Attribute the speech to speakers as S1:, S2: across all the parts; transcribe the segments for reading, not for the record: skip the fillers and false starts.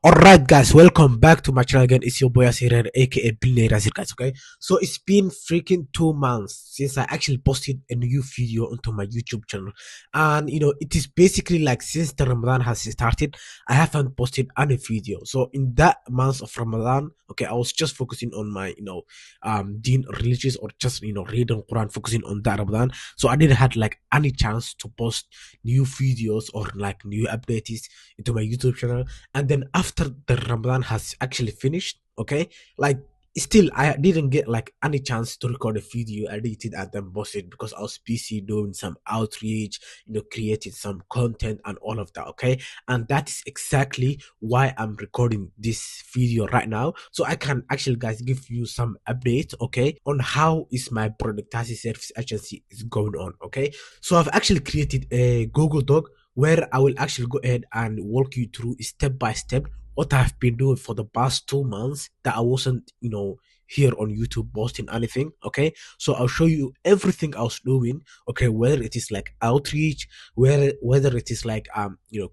S1: Alright guys, welcome back to my channel again. It's your boy Asir, aka Billionaire Asir guys, okay? So it's been freaking 2 months since I actually posted a new video onto my YouTube channel. And it is basically like since the Ramadan has started, I haven't posted any video. So in that month of Ramadan, okay, I was just focusing on my deen religious, or just reading Quran, focusing on that Ramadan. So I didn't had like any chance to post new videos or like new updates into my YouTube channel. And then after the Ramadan has actually finished, okay, like still I didn't get like any chance to record a video, edit it, and then post it because I was busy doing some outreach, creating some content and all of that, okay. And that is exactly why I'm recording this video right now, so I can actually guys give you some update, okay, on how is my productivity service agency is going on, okay. So I've actually created a Google Doc where I will actually go ahead and walk you through step by step what I've been doing for the past 2 months that I wasn't, here on YouTube posting anything. Okay, so I'll show you everything I was doing. Okay, whether it is like outreach, whether it is like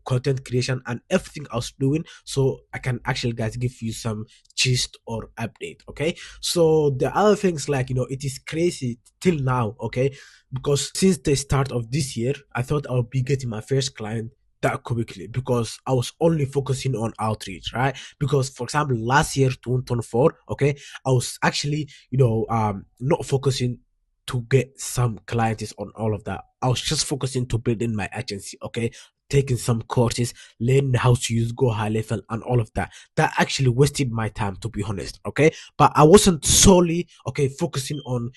S1: content creation and everything I was doing, so I can actually guys give you some gist or update. Okay, so the other things like it is crazy till now. Okay, because since the start of this year, I thought I would be getting my first client that quickly because I was only focusing on outreach, right? Because for example, last year 2024, okay, I was actually not focusing to get some clients on all of that. I was just focusing to building my agency, okay, taking some courses, learning how to use Go High Level and all of that. That actually wasted my time, to be honest, okay. But I wasn't solely okay focusing on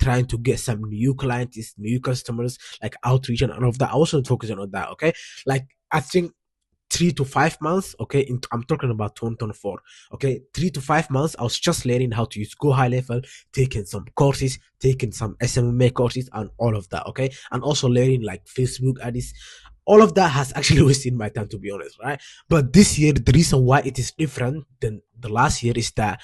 S1: trying to get some new clients, new customers, like outreach and all of that. I wasn't focusing on that, okay. Like I think 3 to 5 months, okay, I'm talking about 2024, okay, 3 to 5 months I was just learning how to use Go High Level, taking some courses, taking some smma courses and all of that, okay, and also learning like Facebook ads. All of that has actually wasted my time, to be honest, right? But this year, the reason why it is different than the last year is that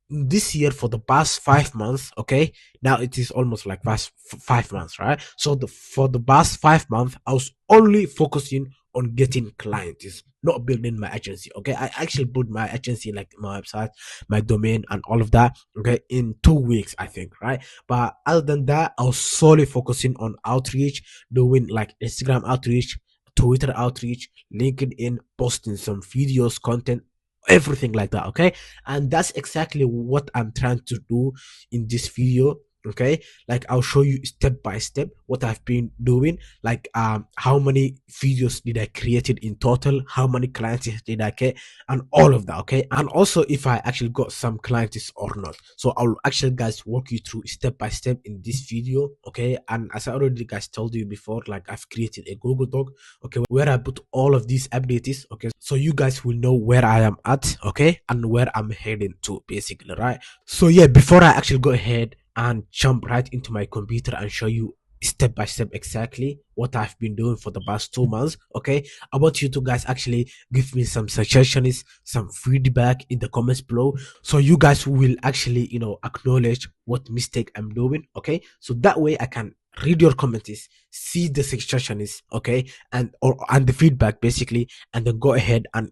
S1: this year for the past 5 months, okay, now it is almost like past 5 months, right? So for the past 5 months I was only focusing on getting clients, not building my agency, okay. I actually built my agency, like my website, my domain and all of that, okay, in 2 weeks I think, right? But other than that, I was solely focusing on outreach, doing like Instagram outreach, Twitter outreach, LinkedIn, posting some videos, content, everything like that, okay. And that's exactly what I'm trying to do in this video, okay. Like I'll show you step by step what I've been doing, like how many videos did I created in total, how many clients did I get, and all of that, okay. And also if I actually got some clients or not. So I'll actually guys walk you through step by step in this video, okay. And as I already guys told you before, like I've created a Google Doc, okay, where I put all of these updates, okay, so you guys will know where I am at, okay, and where I'm heading to, basically, right? So yeah, before I actually go ahead and jump right into my computer and show you step by step exactly what I've been doing for the past 2 months, okay, I want you to guys actually give me some suggestions, some feedback in the comments below, so you guys will actually acknowledge what mistake I'm doing, okay. So that way I can read your comments, see the suggestions, okay, and the feedback basically, and then go ahead and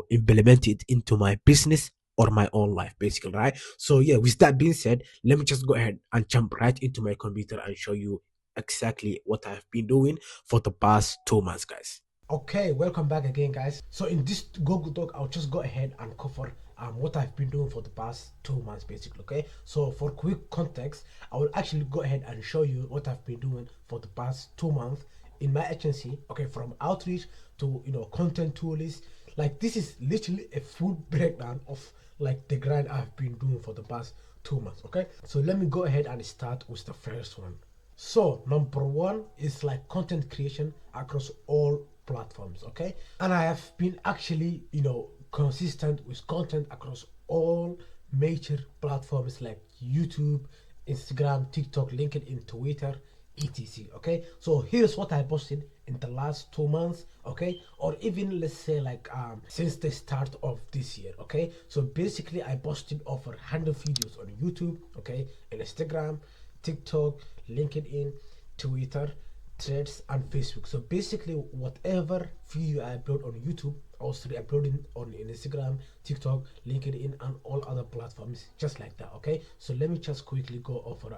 S1: implement it into my business or my own life, basically, right? So yeah, with that being said, let me just go ahead and jump right into my computer and show you exactly what I've been doing for the past 2 months, guys. Okay, welcome back again, guys. So in this Google Doc, I'll just go ahead and cover what I've been doing for the past 2 months, basically. Okay, so for quick context, I will actually go ahead and show you what I've been doing for the past 2 months in my agency. Okay, from outreach to content tools. Like this is literally a full breakdown of like the grind I've been doing for the past 2 months. Okay, so let me go ahead and start with the first one. So number one is like content creation across all platforms, okay? And I have been actually, consistent with content across all major platforms like YouTube, Instagram, TikTok, LinkedIn, Twitter, etc. Okay, so here's what I posted in the last 2 months, okay, or even let's say like since the start of this year, okay. So basically I posted over 100 videos on YouTube, okay, and Instagram, TikTok, LinkedIn, Twitter, Threads, and Facebook. So basically, whatever video I upload on YouTube, I was re-uploading on Instagram, TikTok, LinkedIn, and all other platforms, just like that. Okay, so let me just quickly go over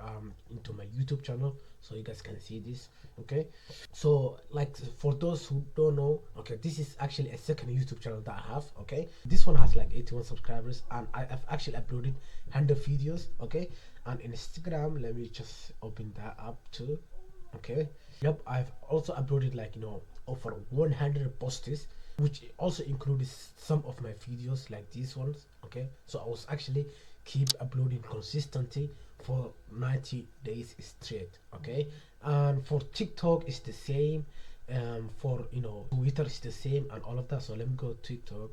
S1: into my YouTube channel so you guys can see this. Okay, so like for those who don't know, okay, this is actually a second YouTube channel that I have. Okay, this one has like 81 subscribers, and I have actually uploaded 100 videos. Okay, and Instagram, let me just open that up too. Okay, yep, I've also uploaded like over 100 posts, which also included some of my videos like these ones. Okay, so I was actually keep uploading consistently for 90 days straight. Okay, and for TikTok it's the same, for Twitter is the same and all of that. So let me go TikTok.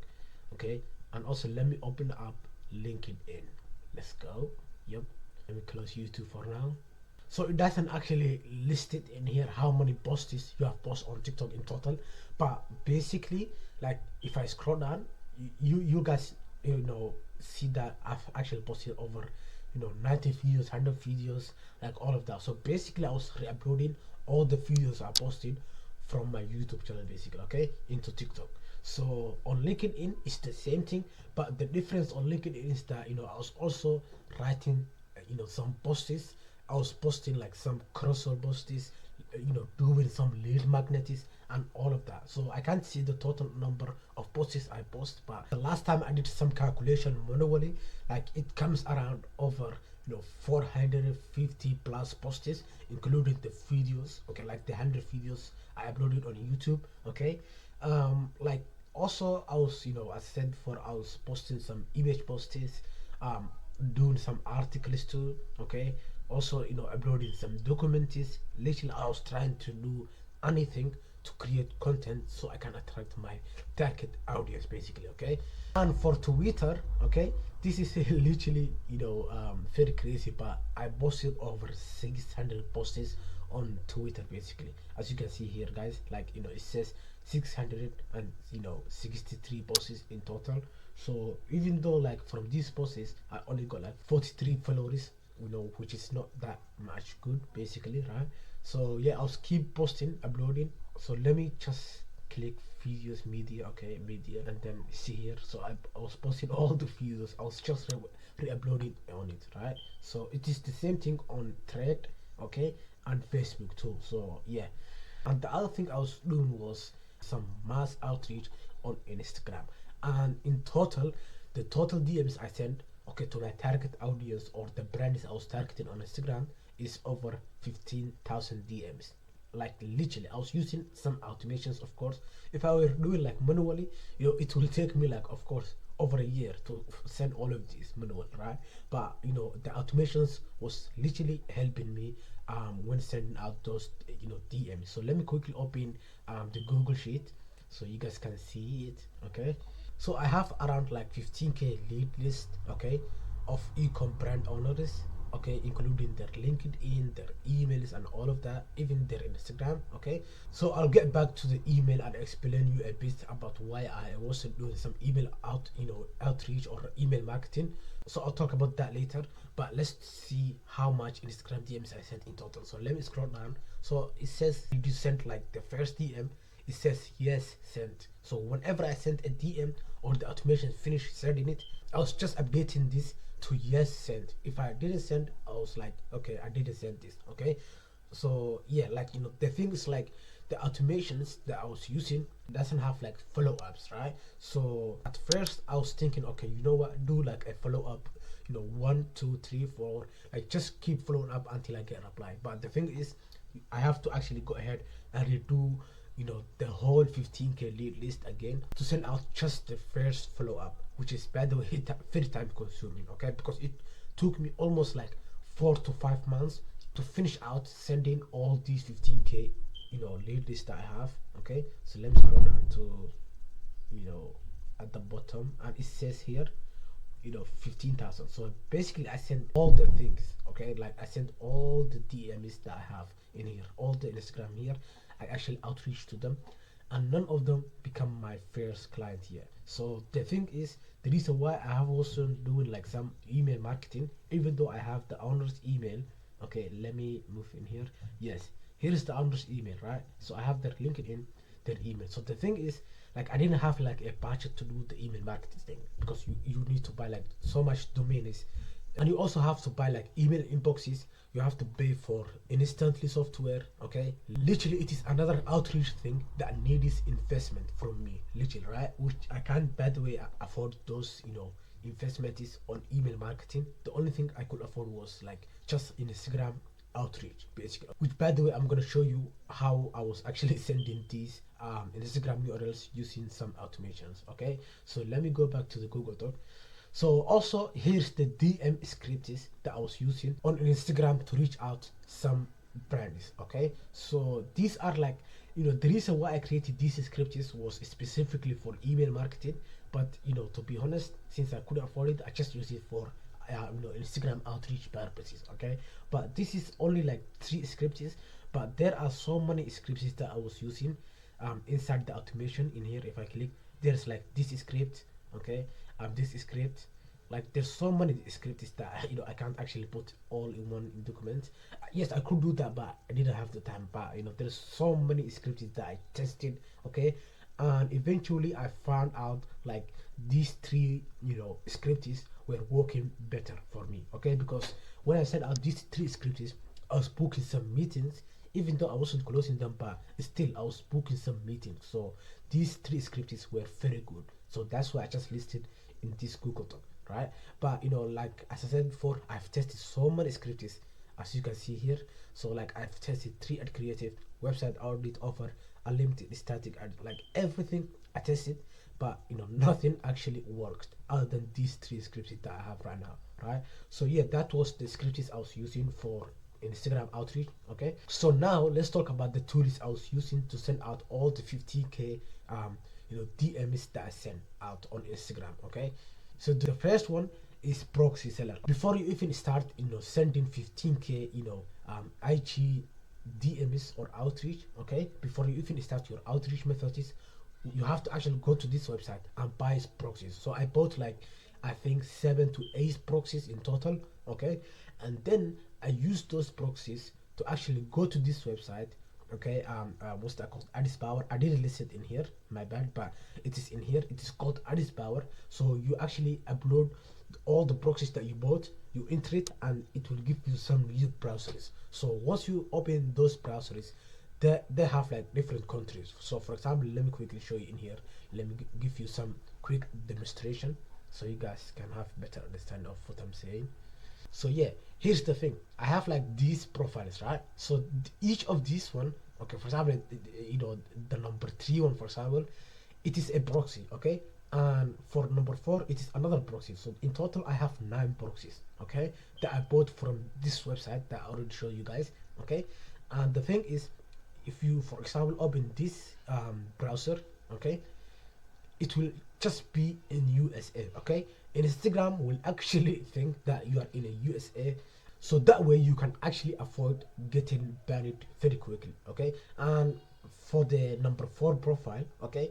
S1: Okay, and also let me open up LinkedIn. Let's go. Yep, let me close YouTube for now. So it doesn't actually list it in here how many posts you have posted on TikTok in total, but basically, like if I scroll down, you guys see that I've actually posted over 90 videos, 100 videos, like all of that. So basically, I was re-uploading all the videos I posted from my YouTube channel, basically, okay, into TikTok. So on LinkedIn, it's the same thing, but the difference on LinkedIn is that I was also writing some posts. I was posting like some crossover posts, doing some lead magnetics and all of that. So I can't see the total number of posts I post, but the last time I did some calculation manually, like it comes around over 450 plus posts, including the videos. Okay, like the 100 videos I uploaded on YouTube. Okay, like also I was as I said before, I was posting some image posts, doing some articles too. Okay, also uploading some documents. Literally I was trying to do anything to create content so I can attract my target audience, basically. Okay, and for Twitter, okay, this is literally very crazy, but I posted over 600 posts on Twitter, basically, as you can see here, guys. Like it says 663 posts in total. So even though like from these posts I only got like 43 followers, which is not that much good, basically, right? So yeah, I'll keep posting, uploading. So let me just click videos, media. Okay, media, and then see here. So I was posting all the videos. I was just re-uploading on it, right? So it is the same thing on Thread, okay, and Facebook too. So yeah, and the other thing I was doing was some mass outreach on Instagram, and in total, the total DMs I sent, okay, to my target audience or the brands I was targeting on Instagram is over 15,000 DMs. Like literally, I was using some automations, of course. If I were doing like manually, it will take me like, of course, over a year to send all of these manual, right? But the automations was literally helping me when sending out those DMs. So let me quickly open the Google Sheet so you guys can see it. Okay, so I have around like 15k lead list, okay, of e-com brand owners, okay, including their LinkedIn, their emails, and all of that, even their Instagram. Okay, so I'll get back to the email and explain you a bit about why I wasn't doing some email outreach or email marketing. So I'll talk about that later, but let's see how much Instagram DMs I sent in total. So let me scroll down. So it says, did you send like the first DM? It says yes, sent. So whenever I sent a DM or the automation finished sending it, I was just updating this to yes, sent. If I didn't send, I was like, okay, I didn't send this. Okay, so yeah, like the thing is like the automations that I was using doesn't have like follow-ups, right? So at first I was thinking, okay, you know what, do like a follow-up, 1, 2, 3, 4, like just keep following up until I get a reply. But the thing is, I have to actually go ahead and redo the whole 15k lead list again to send out just the first follow-up, which is, by the way, very time consuming. Okay, because it took me almost like 4 to 5 months to finish out sending all these 15k lead list that I have. Okay, so let me scroll down to at the bottom, and it says here 15,000. So basically I sent all the things. Okay, like I sent all the DMs that I have in here, all the Instagram here. I actually outreach to them, and none of them become my first client here. So the thing is, the reason why I have also doing like some email marketing, even though I have the owner's email. Okay, let me move in here. Yes, here's the owner's email, right? So I have their LinkedIn, their email. So the thing is, like, I didn't have like a budget to do the email marketing thing, because you need to buy like so much domains, and you also have to buy like email inboxes. You have to pay for instantly software. Okay, literally it is another outreach thing that needs investment from me, literally, right? Which I can't, by the way, afford those, investment is on email marketing. The only thing I could afford was like just Instagram outreach, basically. Which, by the way, I'm gonna show you how I was actually sending these Instagram URLs using some automations. Okay, so let me go back to the Google Doc. So also here's the DM scripts that I was using on Instagram to reach out some brands. Okay, so these are like, the reason why I created these scripts was specifically for email marketing. But to be honest, since I couldn't afford it, I just use it for Instagram outreach purposes. Okay, but this is only like 3 scripts, but there are so many scripts that I was using inside the automation. In here, if I click, there's like this script, okay, this script, like there's so many scripts that I can't actually put all in one document. Yes, I could do that, but I didn't have the time. But there's so many scripts that I tested, okay, and eventually I found out like these 3 scripts were working better for me, okay, because when I sent out these 3 scripts, I was booking some meetings, even though I wasn't closing them, but still I was booking some meetings. So these 3 scripts were very good, so that's why I just listed in this Google Doc, right? But like as I said before, I've tested so many scripts, as you can see here. So like I've tested 3 ad creative, website audit, offer, unlimited static ad, like everything I tested, but nothing actually worked other than these 3 scripts that I have right now, right? So yeah, that was the scripts I was using for Instagram outreach. Okay, so now let's talk about the tools I was using to send out all the 15k DMs that I sent out on Instagram. Okay, so the first one is Proxy seller. Before you even start sending 15k IG DMs or outreach, okay, before you even start your outreach methods, you have to actually go to this website and buy proxies. So I bought like, I think 7 to 8 proxies in total, okay, and then I used those proxies to actually go to this website, okay. What's that called? Addis Power. I didn't list it in here, my bad, but it is in here. It is called Addis Power. So you actually upload all the proxies that you bought, you enter it, and it will give you some new browsers. So once you open those browsers, they have like different countries. So for example, let me quickly show you in here. Let me give you some quick demonstration so you guys can have better understanding of what I'm saying. So yeah, here's the thing. I have like these profiles, right? So each of these one, okay, for example, the number 3 one, for example, it is a proxy, okay, and for number 4 it is another proxy. So in total I have 9 proxies, okay, that I bought from this website that I already showed you guys, okay. And the thing is, if you, for example, open this browser, okay, it will just be in USA, okay. Instagram will actually think that you are in a USA, so that way you can actually afford getting banned very quickly, okay. And for the number 4 profile, okay,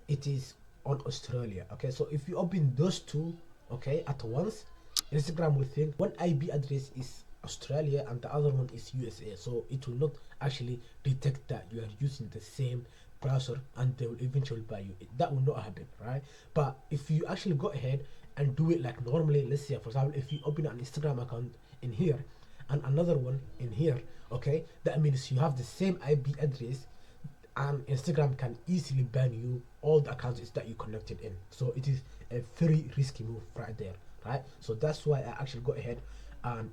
S1: it is on Australia, okay. So if you open those 2, okay, at once, Instagram will think one IP address is Australia and the other one is USA, so it will not actually detect that you are using the same browser, and they will eventually buy you. That will not happen, right? But if you actually go ahead and do it like normally, let's say for example, if you open an Instagram account in here and another one in here, okay, that means you have the same IP address, and Instagram can easily ban you all the accounts that you connected in. So it is a very risky move right there, right? So that's why I actually go ahead and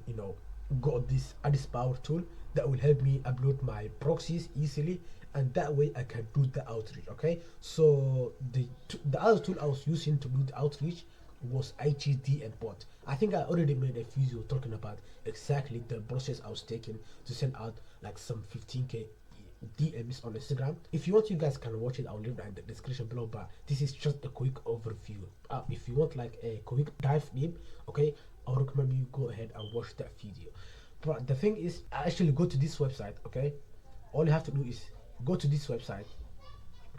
S1: got this Addis Power tool that will help me upload my proxies easily, and that way I can do the outreach, okay. So the other tool I was using to do the outreach was IGD and bot. I think I already made a video talking about exactly the process I was taking to send out like some 15k DMs on Instagram. If you want, you guys can watch it. I'll leave that in the description below, but this is just a quick overview. If you want like a quick dive deep, okay, I would recommend you go ahead and watch that video. But the thing is, I actually go to this website, okay. All you have to do is go to this website,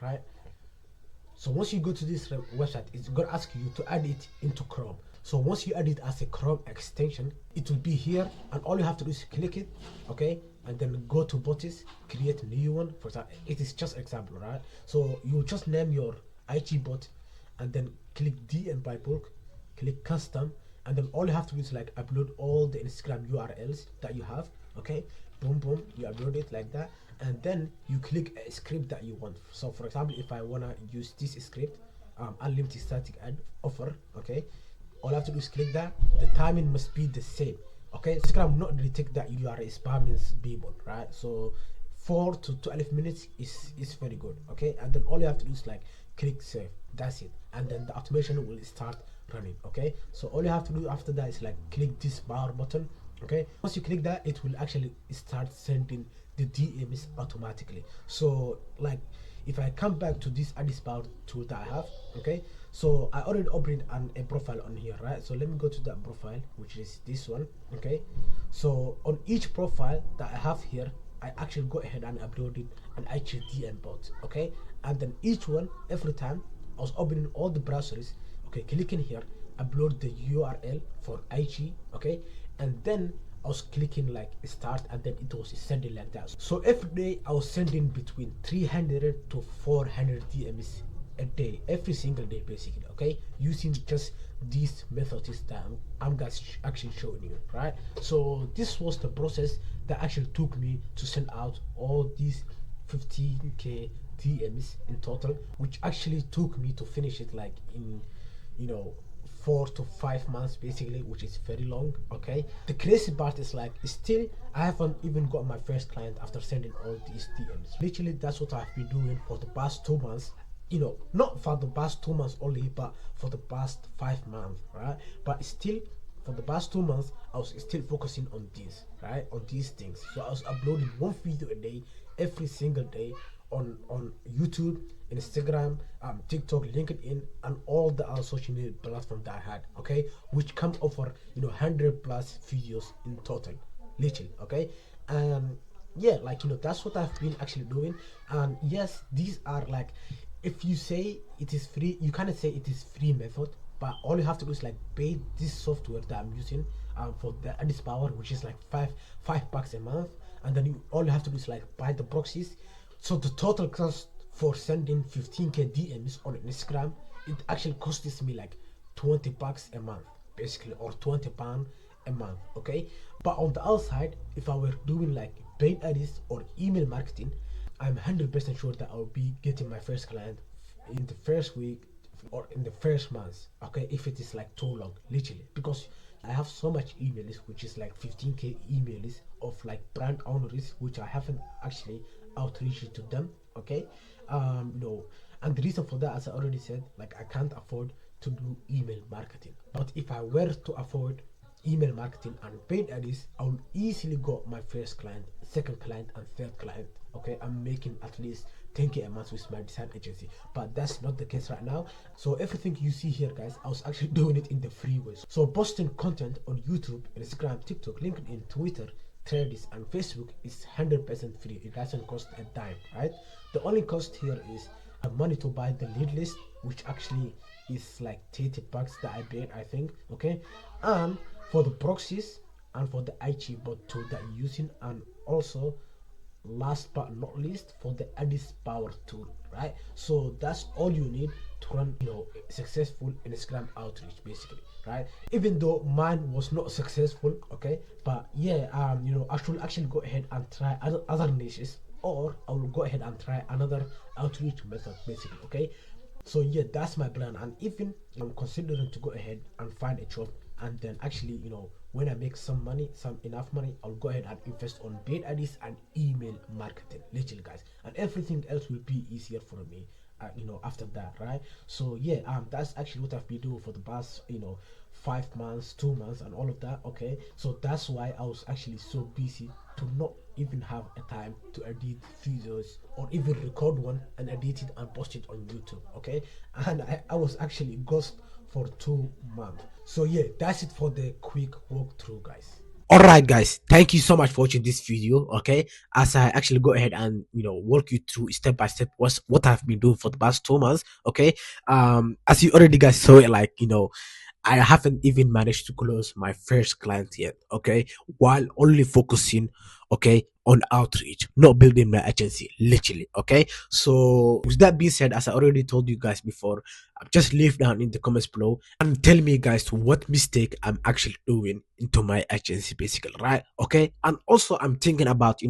S1: right? So once you go to this website, it's gonna ask you to add it into Chrome. So once you add it as a Chrome extension, it will be here, and all you have to do is click it, okay, and then go to bodies, create a new one. For example, it is just example, right? So you just name your IG bot, and then click DM by bulk, click custom, and then all you have to do is like upload all the Instagram URLs that you have. Okay, boom boom, you upload it like that, and then you click a script that you want. So for example, if I wanna use this script, unlimited static ad offer, okay, all I have to do is click that. The timing must be the same. Okay, Instagram will not detect that you are spamming people, right? So 4 to 12 minutes is very good. Okay, and then all you have to do is like click save. That's it, and then the automation will start running. Okay, so all you have to do after that is like click this power button. Okay, once you click that, it will actually start sending the DMs automatically. So like if I come back to this Addis Power tool that I have, okay, so I already opened a profile on here, right? So let me go to that profile, which is this one. Okay, so on each profile that I have here, I actually go ahead and uploaded an HTML bot. Okay, and then each one, every time I was opening all the browsers, okay, clicking here, upload the URL for IG, okay, and then I was clicking like start, and then it was sending like that. So every day I was sending between 300 to 400 DMs a day, every single day basically. Okay, using just these methods that I'm guys actually showing you, right? So this was the process that actually took me to send out all these 15k DMs in total, which actually took me to finish it like in, you know, 4 to 5 months basically, which is very long. Okay, the crazy part is like still I haven't even got my first client after sending all these DMs. Literally that's what I've been doing for the past 2 months, you know, not for the past 2 months only, but for the past 5 months, right? But still for the past 2 months I was still focusing on this, right, on these things. So I was uploading one video a day every single day on YouTube, Instagram, TikTok, LinkedIn, and all the other social media platforms that I had. Okay, which come over 100+ videos in total, literally. Okay, and yeah, like that's what I've been actually doing. And yes, these are like, if you say it is free, you cannot say it is free method, but all you have to do is like pay this software that I'm using for the Addis Power, which is like five bucks a month, and then all you have to do is like buy the proxies. So the total cost for sending 15k DMs on Instagram, it actually costs me like 20 bucks a month, basically, or 20 pound a month. Okay, but on the outside, if I were doing like paid ads or email marketing, I'm 100% sure that I'll be getting my first client in the first week or in the first month. Okay, if it is like too long, literally, because I have so much emails, which is like 15k emails of like brand owners, which I haven't actually outreached to them. Okay, no, and the reason for that, as I already said, like I can't afford to do email marketing. But if I were to afford email marketing and paid ads, I will easily got my first client, second client, and third client. Okay, I'm making at least 10k a month with my design agency, but that's not the case right now. So everything you see here, guys, I was actually doing it in the free way. So posting content on YouTube, Instagram, TikTok, LinkedIn, Twitter, Threads, and Facebook is 100% free. It doesn't cost a dime, right? The only cost here is money to buy the lead list, which actually is like 30 bucks that I paid, I think. Okay, and for the proxies and for the IG bot tool that you're using, and also last but not least for the Addis Power tool, right? So that's all you need to run successful Instagram outreach basically, right? Even though mine was not successful, okay, but yeah, I should actually go ahead and try other niches, or I will go ahead and try another outreach method basically. Okay, so yeah, that's my plan. And even I'm considering to go ahead and find a job, and then actually when I make some money, some enough money, I'll go ahead and invest on paid ads and email marketing, literally, guys, and everything else will be easier for me after that, right? So yeah, that's actually what I've been doing for the past 5 months, 2 months, and all of that. Okay, so that's why I was actually so busy to not even have a time to edit videos or even record one and edit it and post it on YouTube. Okay, and I was actually ghost for 2 months. So yeah, that's it for the quick walkthrough, guys. All right, guys, thank you so much for watching this video. Okay, as I actually go ahead and walk you through step by step what I've been doing for the past 2 months. Okay, as you already guys saw it, like I haven't even managed to close my first client yet. Okay, while only focusing, okay, on outreach, not building my agency, literally. Okay, so with that being said, as I already told you guys before, just leave down in the comments below and tell me guys what mistake I'm actually doing into my agency, basically, right? Okay, and also I'm thinking about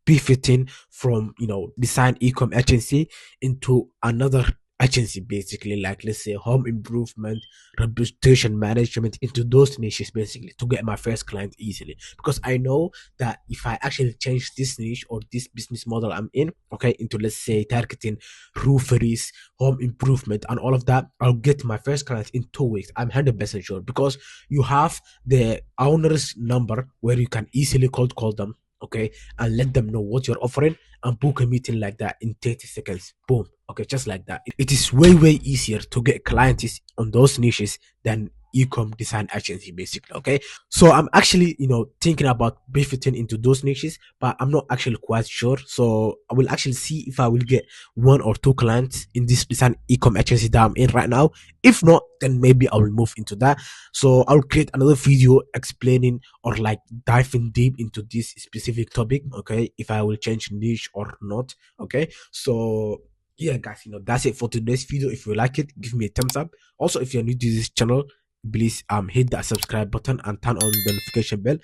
S1: pivoting from design e-com agency into another agency, basically, like let's say home improvement, reputation management, into those niches, basically, to get my first client easily, because I know that if I actually change this niche or this business model I'm in, okay, into, let's say, targeting rooferys, home improvement, and all of that, I'll get my first client in 2 weeks. I'm 100% sure, because you have the owner's number where you can easily cold call them, okay, and let them know what you're offering, and book a meeting like that in 30 seconds. Boom. Okay, just like that. It is way easier to get clients on those niches than e-com design agency, basically. Okay, so I'm actually thinking about benefiting into those niches, but I'm not actually quite sure. So I will actually see if I will get 1 or 2 clients in this design e-com agency that I'm in right now. If not, then maybe I will move into that. So I'll create another video explaining or like diving deep into this specific topic, okay, if I will change niche or not. Okay, so yeah guys, that's it for today's video. If you like it, give me a thumbs up. Also, if you're new to this channel, please hit that subscribe button and turn on the notification bell.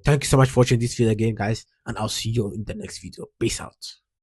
S1: Thank you so much for watching this video again, guys, and I'll see you in the next video. Peace out.